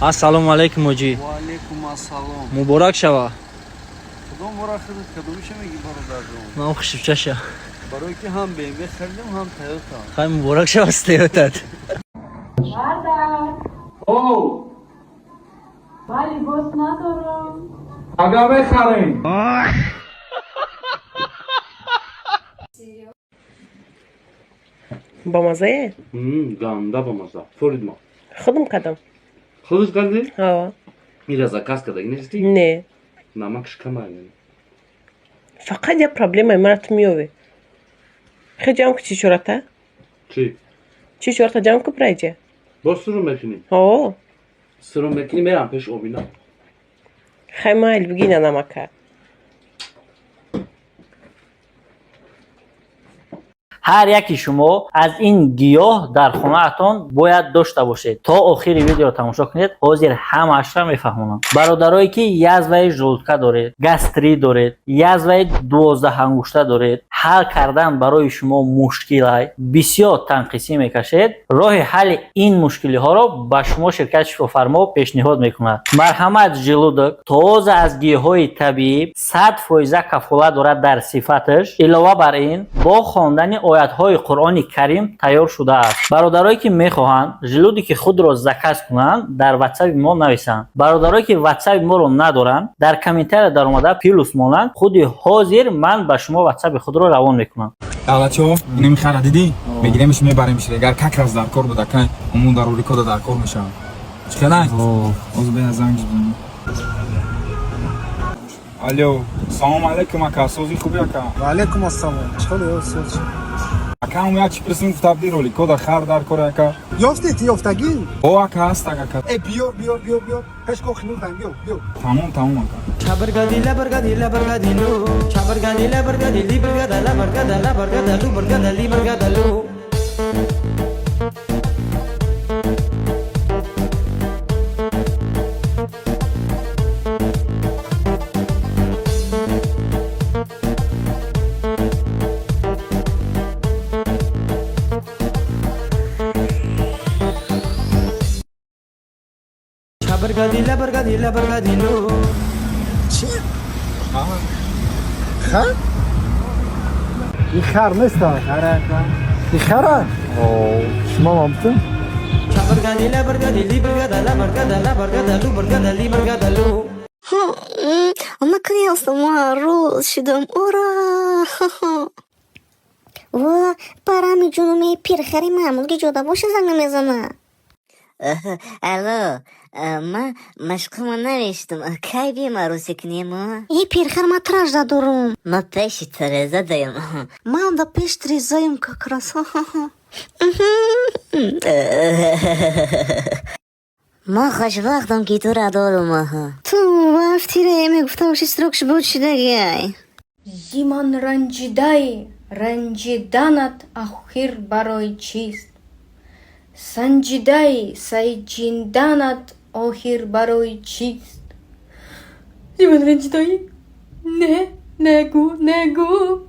Assalomu alaykum moji. Va alaykum assalom. Muborak shava. Kudum murakkadı kadımışa mı gibi barodardum. Mam xushibchasha. Baroy ki ham BMW xaridim ham Toyota. Khay muborak shava Toyota. Vardar. او ولی گوش ندارم. اگه بخرین با مزه؟ گنده با مزه فرید ما خودم کدام. خودش کردی؟ ها. میره زکاس کردی نیستی؟ نه. نمکش کم آید فقط یه پرابلم مرات میوه. خیلی جام که چی شورته؟ چی؟ چی شورته جام که برایجه؟ با سرم بکنی ها. سرم بکنی میرم پیش اوبینا خیلی مایل بگینه نمکه. هر یکی شما از این گیاه در خونه‌تان باید داشته باشید. تا آخر ویدیو رو تماشا کنید. حاضر همه‌اش را میفهمونم. برادرایی که یزوه ژولکا دارید، گاستری دارید، یزوه 12 انگشته دارید، حل کردن برای شما مشکل بسیار تنقیسی میکشید. راه حل این مشکلی ها را به شما شرکت شفافرما پیشنهاد میکند. مرحمت ژلودک تازه از گیاهای طبیعی 100% کفالت دارد در صفتش. علاوه بر این با خواندن آیات‌های قرآن کریم تیار شده است. برادرایی که میخواهند ژلودک خود را زکات کنند در واتساپ ما نویسند. برادرایی که واتساپ ما را ندارند در کامنتر در اومده پیلوس مانند خود حاضر من به شما واتساپ خود را روان میکنم. دولتشو اینو میخره دیدی بگیریمش میبریمش اگر ککرز در کار بوده که همون ضروری کد در کار میشه چیکار از به زنگ بزنم. الو سلام علیکم اکا سوزی خوبی اکا و علیکم السلام چطوری سوزی اکا هم یک پرسنت تبدیل رولی کد خر در کار اکا یافتی یافتگی او اکا هست اکا ای بیا پیش کو خنو دم بیا تمام اکا Chabargadi labargadi lo. Chabargadi labargadi libargada lu bargada libargada lu. Chabargadi labargadi lo. چی؟ خر؟ این خر نیست این خره؟ شما مامتون؟ Chabargadi labargadi libargada lu bargada libargada lu. Она крылся мороз, шидом ура. و برام جنومی پیرخری معمول که جدا باشه زنگ میزنه. الو ما مشقمو نوشتم کی بیم عروسی کنیم ای پیرخر ما تراژ دارم. ما پیش ترزه دایم من دا پیش تریزایم که کرس. ما خوشبختم که تو را دارم تو وقتی را میگفتم باشی سرکش بود شده گیای زیمان رنجیدای رنجیدنت آخر برای چیست؟ سنجیدای سنجیدنت آخر برای چیست؟ زیمان رنجیدای نه نگو